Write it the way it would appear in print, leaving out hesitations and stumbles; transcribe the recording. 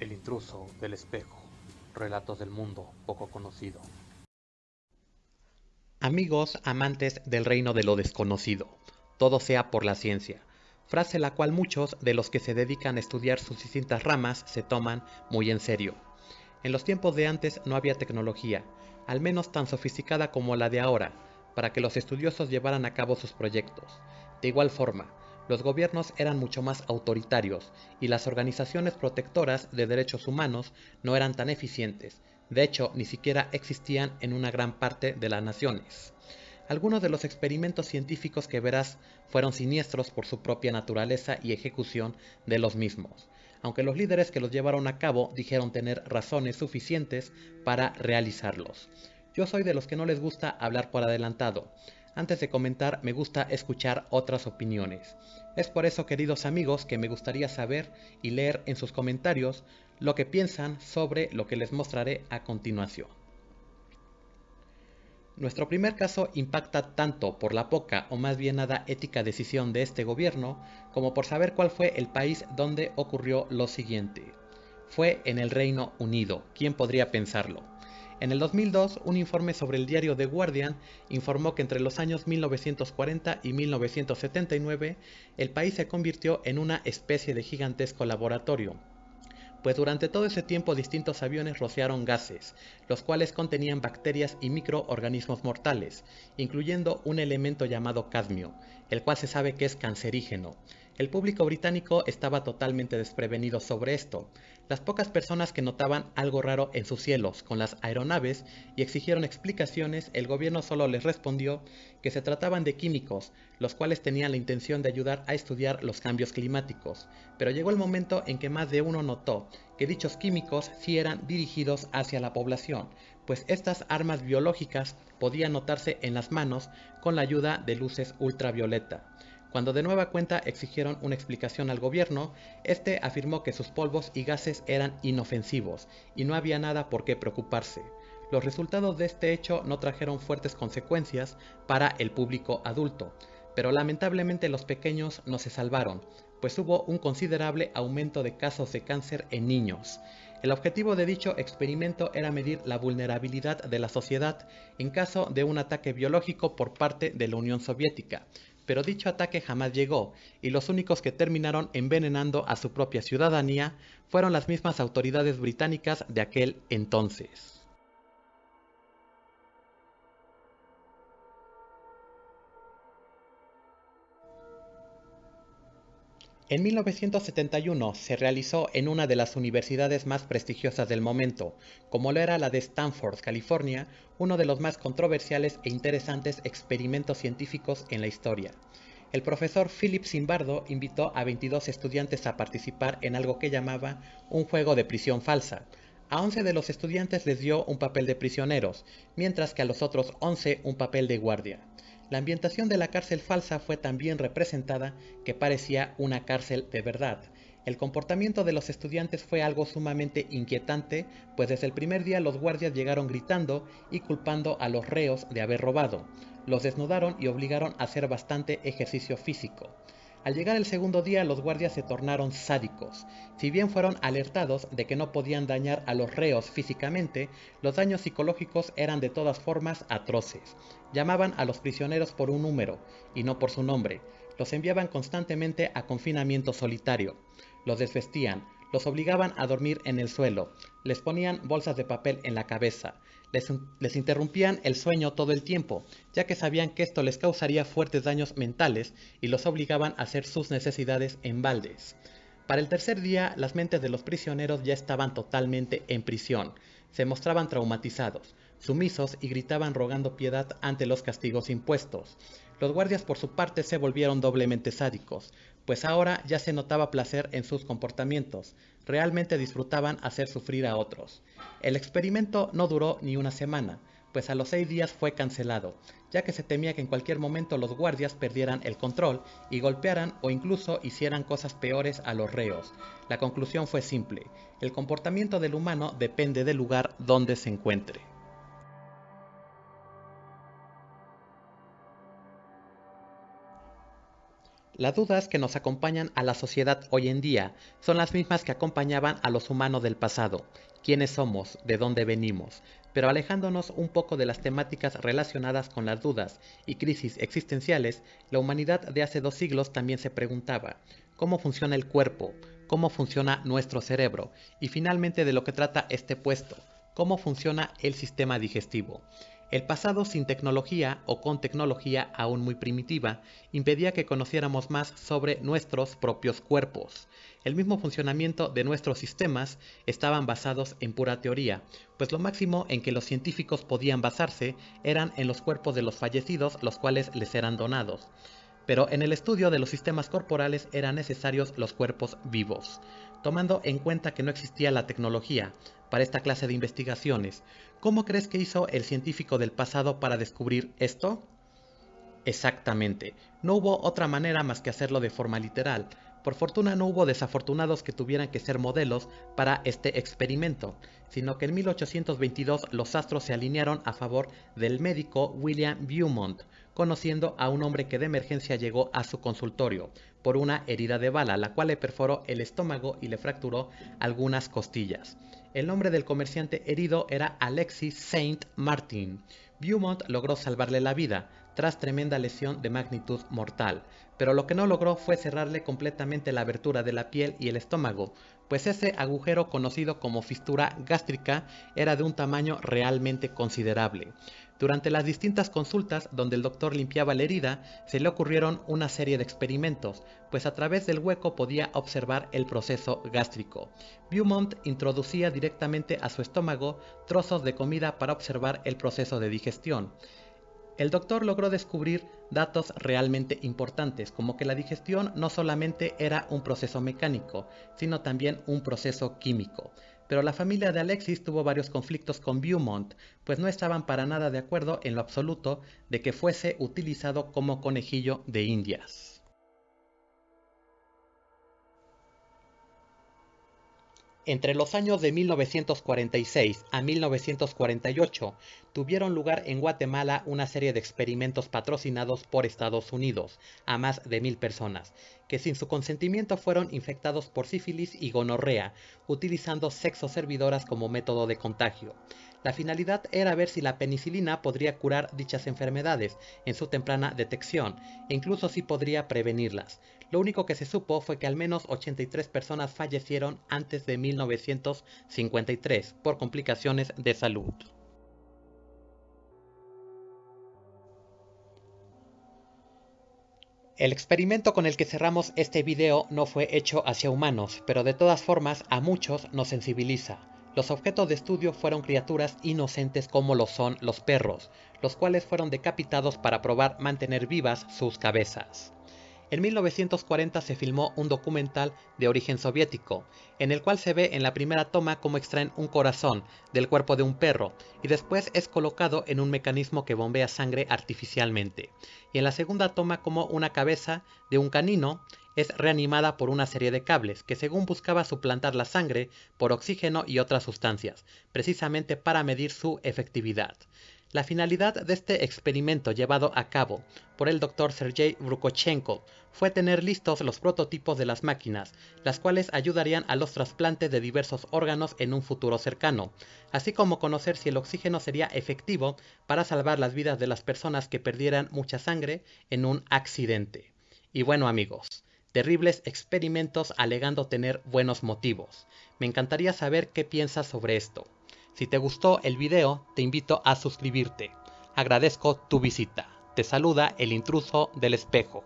El intruso del espejo. Relatos del mundo poco conocido. Amigos amantes del reino de lo desconocido, todo sea por la ciencia, frase la cual muchos de los que se dedican a estudiar sus distintas ramas se toman muy en serio. En los tiempos de antes no había tecnología, al menos tan sofisticada como la de ahora, para que los estudiosos llevaran a cabo sus proyectos. De igual forma, los gobiernos eran mucho más autoritarios y las organizaciones protectoras de derechos humanos no eran tan eficientes. De hecho, ni siquiera existían en una gran parte de las naciones. Algunos de los experimentos científicos que verás fueron siniestros por su propia naturaleza y ejecución de los mismos, aunque los líderes que los llevaron a cabo dijeron tener razones suficientes para realizarlos. Yo soy de los que no les gusta hablar por adelantado. Antes de comentar, me gusta escuchar otras opiniones. Es por eso, queridos amigos, que me gustaría saber y leer en sus comentarios lo que piensan sobre lo que les mostraré a continuación. Nuestro primer caso impacta tanto por la poca o más bien nada ética decisión de este gobierno como por saber cuál fue el país donde ocurrió lo siguiente. Fue en el Reino Unido, ¿quién podría pensarlo? En el 2002, un informe sobre el diario The Guardian informó que entre los años 1940 y 1979 el país se convirtió en una especie de gigantesco laboratorio, pues durante todo ese tiempo distintos aviones rociaron gases, los cuales contenían bacterias y microorganismos mortales, incluyendo un elemento llamado cadmio, el cual se sabe que es cancerígeno. El público británico estaba totalmente desprevenido sobre esto. Las pocas personas que notaban algo raro en sus cielos con las aeronaves y exigieron explicaciones, el gobierno solo les respondió que se trataban de químicos, los cuales tenían la intención de ayudar a estudiar los cambios climáticos. Pero llegó el momento en que más de uno notó que dichos químicos sí eran dirigidos hacia la población, pues estas armas biológicas podían notarse en las manos con la ayuda de luces ultravioleta. Cuando de nueva cuenta exigieron una explicación al gobierno, este afirmó que sus polvos y gases eran inofensivos y no había nada por qué preocuparse. Los resultados de este hecho no trajeron fuertes consecuencias para el público adulto, pero lamentablemente los pequeños no se salvaron, pues hubo un considerable aumento de casos de cáncer en niños. El objetivo de dicho experimento era medir la vulnerabilidad de la sociedad en caso de un ataque biológico por parte de la Unión Soviética, pero dicho ataque jamás llegó, y los únicos que terminaron envenenando a su propia ciudadanía fueron las mismas autoridades británicas de aquel entonces. En 1971 se realizó en una de las universidades más prestigiosas del momento, como lo era la de Stanford, California, uno de los más controversiales e interesantes experimentos científicos en la historia. El profesor Philip Zimbardo invitó a 22 estudiantes a participar en algo que llamaba un juego de prisión falsa. A 11 de los estudiantes les dio un papel de prisioneros, mientras que a los otros 11 un papel de guardia. La ambientación de la cárcel falsa fue tan bien representada que parecía una cárcel de verdad. El comportamiento de los estudiantes fue algo sumamente inquietante, pues desde el primer día los guardias llegaron gritando y culpando a los reos de haber robado. Los desnudaron y obligaron a hacer bastante ejercicio físico. Al llegar el segundo día, los guardias se tornaron sádicos. Si bien fueron alertados de que no podían dañar a los reos físicamente, los daños psicológicos eran de todas formas atroces. Llamaban a los prisioneros por un número, y no por su nombre. Los enviaban constantemente a confinamiento solitario. Los desvestían, los obligaban a dormir en el suelo, les ponían bolsas de papel en la cabeza, les interrumpían el sueño todo el tiempo, ya que sabían que esto les causaría fuertes daños mentales y los obligaban a hacer sus necesidades en baldes. Para el tercer día, las mentes de los prisioneros ya estaban totalmente en prisión, se mostraban traumatizados, sumisos y gritaban rogando piedad ante los castigos impuestos. Los guardias por su parte se volvieron doblemente sádicos, pues ahora ya se notaba placer en sus comportamientos, realmente disfrutaban hacer sufrir a otros. El experimento no duró ni una semana, pues a los 6 días fue cancelado, ya que se temía que en cualquier momento los guardias perdieran el control y golpearan o incluso hicieran cosas peores a los reos. La conclusión fue simple: el comportamiento del humano depende del lugar donde se encuentre. Las dudas que nos acompañan a la sociedad hoy en día son las mismas que acompañaban a los humanos del pasado. ¿Quiénes somos? ¿De dónde venimos? Pero alejándonos un poco de las temáticas relacionadas con las dudas y crisis existenciales, la humanidad de hace 2 siglos también se preguntaba: ¿cómo funciona el cuerpo? ¿Cómo funciona nuestro cerebro? Y finalmente, de lo que trata este puesto: ¿cómo funciona el sistema digestivo? El pasado sin tecnología o con tecnología aún muy primitiva impedía que conociéramos más sobre nuestros propios cuerpos. El mismo funcionamiento de nuestros sistemas estaban basados en pura teoría, pues lo máximo en que los científicos podían basarse eran en los cuerpos de los fallecidos, los cuales les eran donados. Pero en el estudio de los sistemas corporales eran necesarios los cuerpos vivos. Tomando en cuenta que no existía la tecnología para esta clase de investigaciones, ¿cómo crees que hizo el científico del pasado para descubrir esto? Exactamente, no hubo otra manera más que hacerlo de forma literal. Por fortuna no hubo desafortunados que tuvieran que ser modelos para este experimento, sino que en 1822 los astros se alinearon a favor del médico William Beaumont, conociendo a un hombre que de emergencia llegó a su consultorio por una herida de bala, la cual le perforó el estómago y le fracturó algunas costillas. El nombre del comerciante herido era Alexis Saint Martin. Beaumont logró salvarle la vida tras tremenda lesión de magnitud mortal, pero lo que no logró fue cerrarle completamente la abertura de la piel y el estómago, pues ese agujero, conocido como fisura gástrica, era de un tamaño realmente considerable. Durante las distintas consultas donde el doctor limpiaba la herida, se le ocurrieron una serie de experimentos, pues a través del hueco podía observar el proceso gástrico. Beaumont introducía directamente a su estómago trozos de comida para observar el proceso de digestión. El doctor logró descubrir datos realmente importantes, como que la digestión no solamente era un proceso mecánico, sino también un proceso químico. Pero la familia de Alexis tuvo varios conflictos con Beaumont, pues no estaban para nada de acuerdo en lo absoluto de que fuese utilizado como conejillo de Indias. Entre los años de 1946 a 1948 tuvieron lugar en Guatemala una serie de experimentos patrocinados por Estados Unidos a más de 1000 personas, que sin su consentimiento fueron infectados por sífilis y gonorrea, utilizando sexoservidoras como método de contagio. La finalidad era ver si la penicilina podría curar dichas enfermedades en su temprana detección, e incluso si podría prevenirlas. Lo único que se supo fue que al menos 83 personas fallecieron antes de 1953 por complicaciones de salud. El experimento con el que cerramos este video no fue hecho hacia humanos, pero de todas formas a muchos nos sensibiliza. Los objetos de estudio fueron criaturas inocentes como lo son los perros, los cuales fueron decapitados para probar mantener vivas sus cabezas. En 1940 se filmó un documental de origen soviético, en el cual se ve en la primera toma cómo extraen un corazón del cuerpo de un perro y después es colocado en un mecanismo que bombea sangre artificialmente. Y en la segunda toma cómo una cabeza de un canino es reanimada por una serie de cables que según buscaba suplantar la sangre por oxígeno y otras sustancias, precisamente para medir su efectividad. La finalidad de este experimento llevado a cabo por el Dr. Sergei Vrukochenko fue tener listos los prototipos de las máquinas, las cuales ayudarían a los trasplantes de diversos órganos en un futuro cercano, así como conocer si el oxígeno sería efectivo para salvar las vidas de las personas que perdieran mucha sangre en un accidente. Y bueno amigos, terribles experimentos alegando tener buenos motivos. Me encantaría saber qué piensas sobre esto. Si te gustó el video, te invito a suscribirte. Agradezco tu visita. Te saluda el intruso del espejo.